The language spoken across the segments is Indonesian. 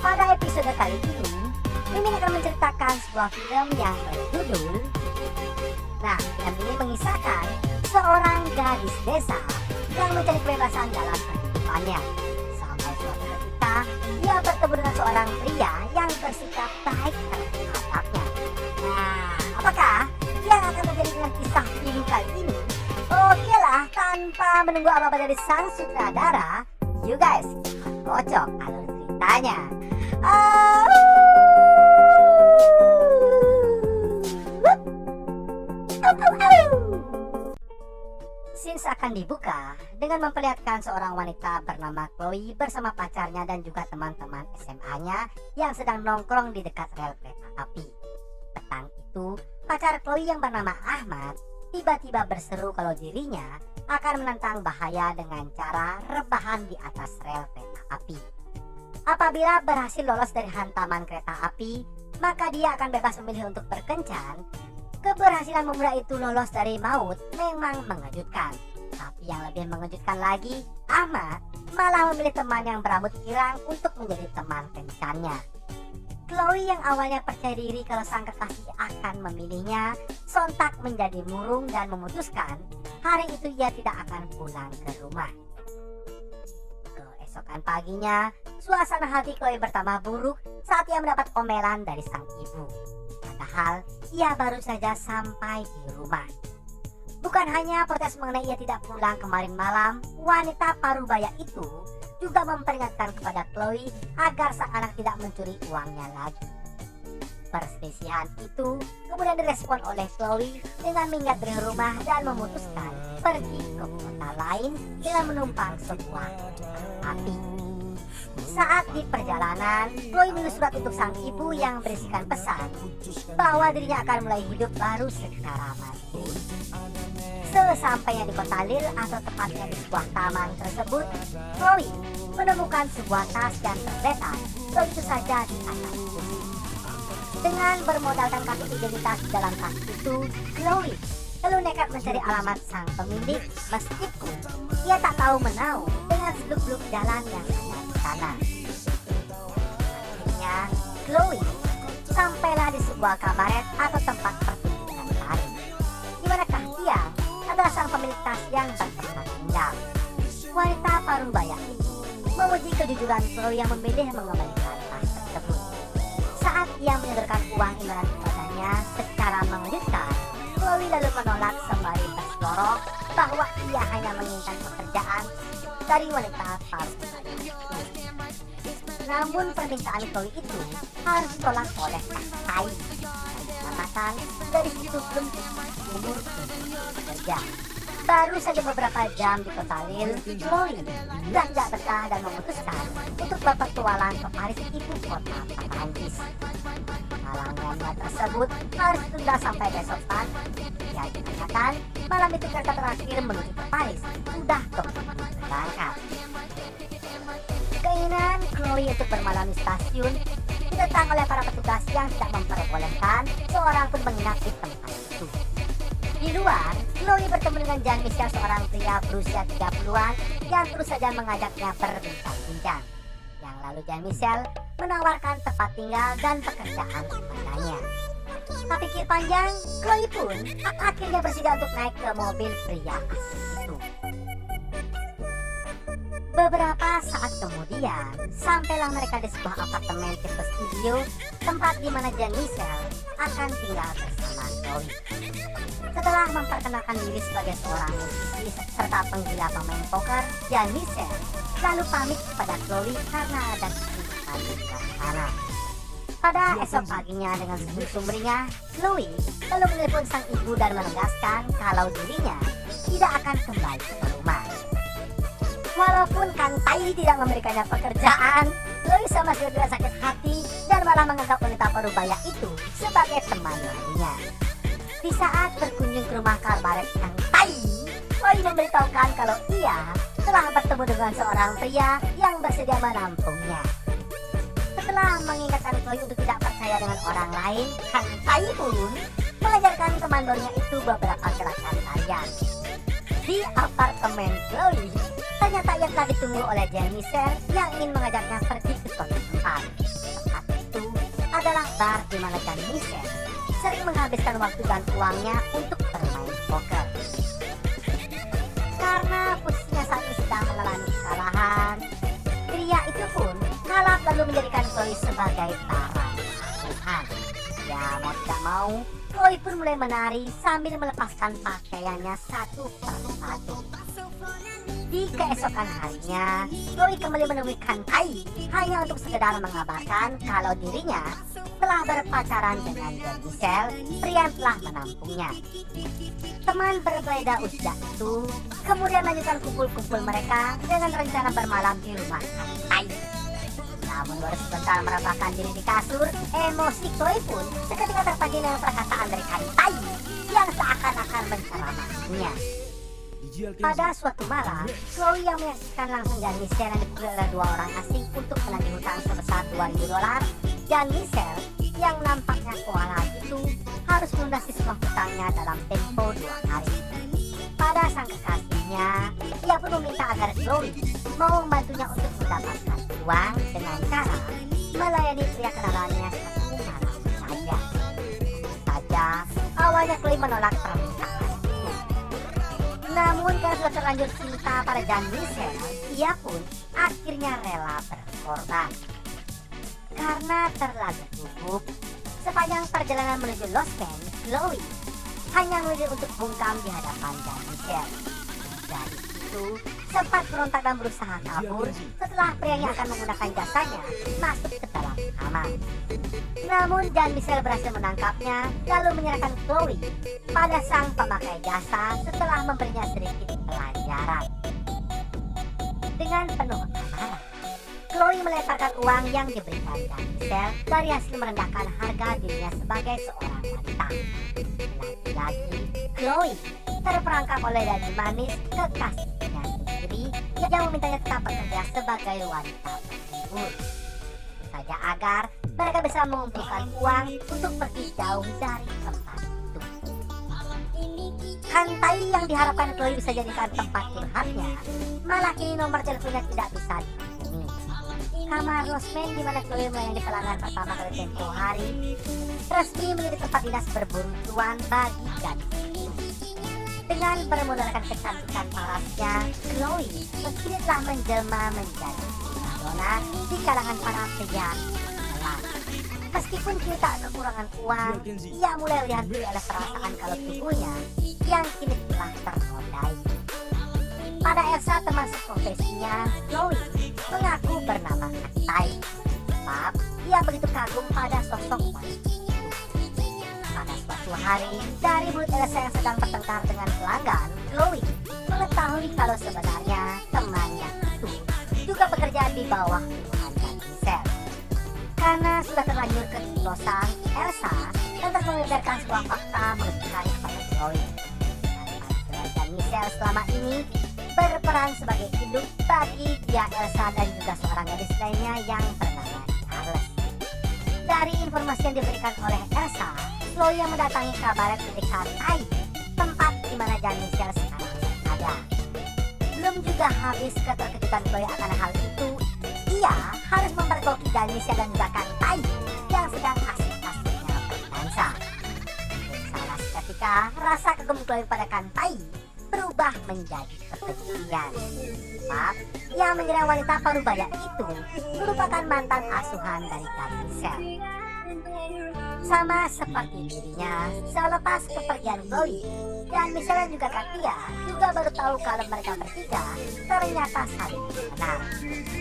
Pada episode kali ini, Mimin akan menceritakan sebuah film yang berjudul. Nah, film ini mengisahkan seorang gadis desa yang mencari kebebasan dalam kehidupannya. Sampai suatu ketika, ia bertemu dengan seorang pria yang bersikap baik terhadapnya. Nah, apakah yang akan terjadi dengan kisah film kali ini? Oke lah, tanpa menunggu apa-apa dari sang sutradara, you guys, kocok alur ceritanya. Scenes akan dibuka dengan memperlihatkan seorang wanita bernama Chloe bersama pacarnya dan juga teman-teman SMA-nya yang sedang nongkrong di dekat rel kereta api. Petang itu, pacar Chloe yang bernama Ahmad tiba-tiba berseru kalau dirinya akan menentang bahaya dengan cara rebahan di atas rel kereta api. Apabila berhasil lolos dari hantaman kereta api, maka dia akan bebas memilih untuk berkencan. Keberhasilan pemuda itu lolos dari maut memang mengejutkan. Tapi yang lebih mengejutkan lagi, Ahmad malah memilih teman yang berambut pirang untuk menjadi teman kencannya. Chloe yang awalnya percaya diri kalau sang kekasih akan memilihnya, sontak menjadi murung dan memutuskan hari itu ia tidak akan pulang ke rumah. Keesokan paginya, suasana hati Chloe bertambah buruk saat ia mendapat omelan dari sang ibu. Padahal ia baru saja sampai di rumah. Bukan hanya protes mengenai ia tidak pulang kemarin malam, wanita parubaya itu juga memperingatkan kepada Chloe agar sang anak tidak mencuri uangnya lagi. Perselisihan itu kemudian direspon oleh Chloe dengan minggat dari rumah dan memutuskan pergi ke kota lain dengan menumpang sebuah kereta api. Saat di perjalanan, Chloe menulis surat untuk sang ibu yang berisikan pesan bahwa dirinya akan mulai hidup baru secara mandiri. Sesampainya di kota Lille atau tepatnya di sebuah taman tersebut, Chloe menemukan sebuah tas yang tergeletak begitu saja di atas kursi. Dengan bermodalkan kartu identitas di dalam tas itu, Chloe lalu nekat mencari alamat sang pemilik meskipun ia tak tahu menau dengan seluk-beluk jalan yang ada di sana. Akhirnya, Chloe sampailah di sebuah kabaret atau tempat pertunjukan tari, di manakah ia adalah sang pemilik tas yang bertempat tinggal. Wanita parubaya ini memuji kejujuran Chloe yang memilih mengembalikan tas tersebut. Saat ia menyodorkan uang imbalan kepadanya secara mengejutkan, Chloe lalu menolak sembari berseloroh bahwa ia hanya menginginkan pekerjaan dari wanita parubaya itu. Namun permintaan Chloe itu harus ditolak oleh sang Tai. Alasan dari situ belum umur untuk bekerja. Baru saja beberapa jam di kota Lille, Chloe sudah tidak betah dan memutuskan untuk berpetualang ke Paris, ibu kota Prancis. Halangannya tersebut harus ditunda sampai besok pagi. Ya, dikatakan malam itu kereta terakhir menuju ke Paris sudah keburu berangkat. Keinginan Chloe untuk bermalam di stasiun ditentang oleh para petugas yang tidak memperbolehkan seorang pun menginap di tempat itu. Di luar, Chloe bertemu dengan Jean-Michel, seorang pria berusia 30-an yang terus saja mengajaknya berbincang-bincang. Yang lalu Jean-Michel menawarkan tempat tinggal dan pekerjaan kepadanya. Tak pikir panjang, Chloe pun akhirnya bersedia untuk naik ke mobil pria asing itu. Beberapa saat kemudian, sampailah mereka di sebuah apartemen tipe studio, tempat di mana Jean-Michel akan tinggal bersama Chloe. Setelah memperkenalkan diri sebagai seorang musisi serta penggila pemain poker, Jean-Michel lalu pamit kepada Chloe karena ada kesibukan di sana. Pada esok paginya dengan sumringah, Chloe lalu menelpon sang ibu dan menegaskan kalau dirinya tidak akan kembali ke rumah. Walaupun Kang Tai tidak memberikannya pekerjaan, Chloe sama sekali tidak sakit hati dan malah menganggap wanita parubaya itu sebagai teman lainnya. Di saat berkunjung ke rumah kabaret Kang Tai, Chloe memberitahukan kalau ia telah bertemu dengan seorang pria yang bersedia menampungnya. Setelah mengingatkan Chloe untuk tidak percaya dengan orang lain, Kang Tai pun mengajarkan teman barunya itu beberapa gerakan tarian. Di apartemen Chloe, ternyata ia telah ditunggu oleh Jean-Michel yang ingin mengajaknya pergi ke suatu tempat. adalah bar di mana Jan Michel sering menghabiskan waktu dan uangnya untuk bermain poker. Karena posisinya saat ini sedang mengalami kesalahan, pria itu pun kalap lalu menjadikan Chloe sebagai taran asuhan. Ya mau tidak mau, Chloe pun mulai menari sambil melepaskan pakaiannya satu persatu. Di keesokan harinya, Chloe kembali menemui Kantai hanya untuk sekedar mengabarkan kalau dirinya telah berpacaran dengan Jan Michel, pria yang telah menampungnya. Teman berbeda usia itu kemudian melanjutkan kumpul-kumpul mereka dengan rencana bermalam di rumah Kantai. Namun baru sebentar merapahkan diri di kasur, emosi Chloe pun seketika terpancing dengan perkataan dari Kantai yang seakan-akan menceramahinya. Pada suatu malam, Chloe yang menyaksikan langsung Jan Michel yang dipukul oleh dua orang asing untuk menagih hutang sebesar $2.000. Jan Michel yang nampaknya koala itu harus melunasi semua hutangnya dalam tempo 2 hari. Pada sang kekasihnya, ia pun meminta agar Chloe mau membantunya untuk mendapatkan uang dengan cara melayani pria kenalannya satu malam saja. Saja, awalnya Chloe menolak permintaan. Namun karena sudah terlanjur cinta pada Jan Michel, ia pun akhirnya rela berkorban. Karena terlalu gugup, sepanjang perjalanan menuju Lost Man, Chloe hanya memilih untuk bungkam di hadapan Jan Michel. Dari itu, sempat berontak dan berusaha kabur setelah pria yang akan menggunakan jasanya masuk ke dalam kamar. Namun Jan Michel berhasil menangkapnya lalu menyerahkan Chloe pada sang pemakai jasa setelah memberinya sedikit pelajaran. Dengan penuh amarah, Chloe melemparkan uang yang diberikan Jan Michel dari hasil merendahkan harga dirinya sebagai seorang wanita. Lagi-lagi, Chloe terperangkap oleh Dani manis kekasihnya sendiri yang memintanya tetap bekerja sebagai wanita berhibur. Saja agar mereka bisa mengumpulkan uang untuk pergi jauh dari tempat itu. Kantai yang diharapkan Chloe bisa jadikan tempat curhatnya, malah kini nomor teleponnya tidak bisa dihubungi. Kamar Lost Man di mana Chloe melayani pelanggan pertama kali tempo hari resmi menjadi tempat dinas berburu cuan bagi gadis itu. Dengan bermodalkan kecantikan parasnya, Chloe kini telah menjelma menjadi primadona di kalangan para pria kelas. Meskipun kini tak kekurangan uang, ia mulai dihantui oleh perasaan kalau tubuhnya yang kini telah ternodai. Pada Elsa teman seprofesinya, Chloe mengaku bernama Kantai, sebab ia begitu kagum pada sosok wanita itu. Pada suatu hari, dari mulut Elsa yang sedang bertengkar dengan pelanggan, Chloe mengetahui kalau sebenarnya temannya itu juga bekerja di bawah lingkungan Jan Michel. Karena sudah terlanjur keceplosan, Elsa lantas mengedarkan sebuah fakta menunjukkan kepada Chloe. Jan Michel selama ini berperan sebagai induk bagi dia, Elsa, dan juga seorang gadis lainnya yang bernama Charles. Dari informasi yang diberikan oleh Elsa, Chloe yang mendatangi kabaret milik Kantai, tempat di mana Jan Michel sekarang ada. Belum juga habis keterkejutan Chloe akan hal itu, ia harus mempergoki Jan Michel dan juga Kantai yang sedang asik-asiknya berdansa. Salah seketika, rasa kagum Chloe pada Kantai berubah menjadi kebencian. Sebab yang mengira wanita parubaya itu merupakan mantan asuhan dari Jan Michel. Sama seperti dirinya, selepas kepergian Chloe, Jan Michel dan juga Katia juga baru tahu kalau mereka bertiga ternyata saling mengenal.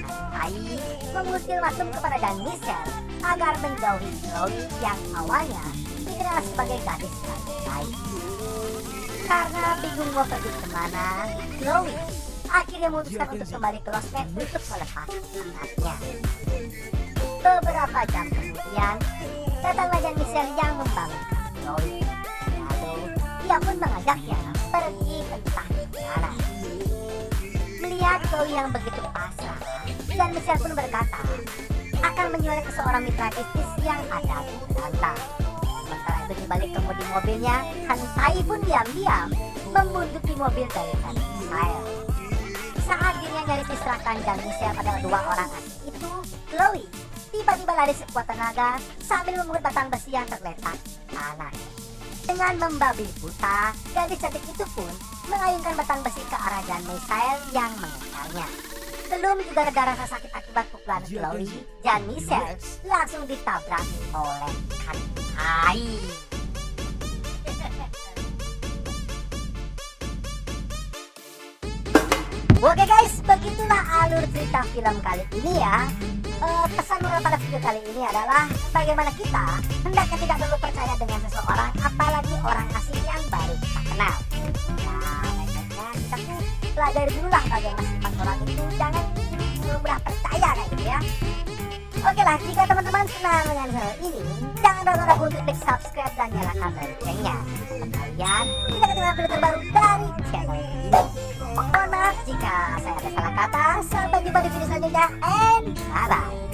Kantai mengultimatum kepada Jan Michel agar menjauhi Chloe yang awalnya dikenal sebagai gadis baik. Karena bingung mau pergi kemana, Chloe akhirnya memutuskan untuk kembali ke Lost Man untuk melepas anaknya. Beberapa jam kemudian, datanglah Jan Michel yang membangunkan Chloe. Lalu, ia pun mengajaknya pergi entah kemana. Melihat Chloe yang begitu pasrah, Jan Michel pun berkata akan menjualnya ke seorang mitra bisnis yang ada di Atlanta. Sementara itu di balik kemudi mobilnya, Kantai pun diam-diam membuntuti mobil dari Jan Michel. Saat dirinya nyaris diserahkan Jan Michel pada dua orang asing itu, Chloe tiba-tiba lari sekuat tenaga sambil memungut batang besi yang terletak di tanah. Dengan membabi buta, gadis cantik itu pun mengayunkan batang besi ke arah Jan Michael yang mengejarnya. Belum juga reda rasa sakit akibat pukulan Chloe, Jan Michael langsung ditabrak oleh Kai. Oke guys, begitulah alur cerita film kali ini ya. Pesan moral pada video kali ini adalah bagaimana kita hendaknya tidak perlu percaya dengan seseorang, apalagi orang asing yang baru kita kenal. Nah, baiknya kita tuh pelajari dulu lah bagaimana sifat orang itu, jangan mudah percaya kayak gitu ya. Oke lah, jika teman-teman senang dengan channel ini, jangan ragu-ragu untuk klik subscribe dan nyalakan loncengnya. Kalian tidak ketinggalan video terbaru dari channel ini. Mohon maaf jika saya ada salah kata. Sampai jumpa di video selanjutnya and bye-bye.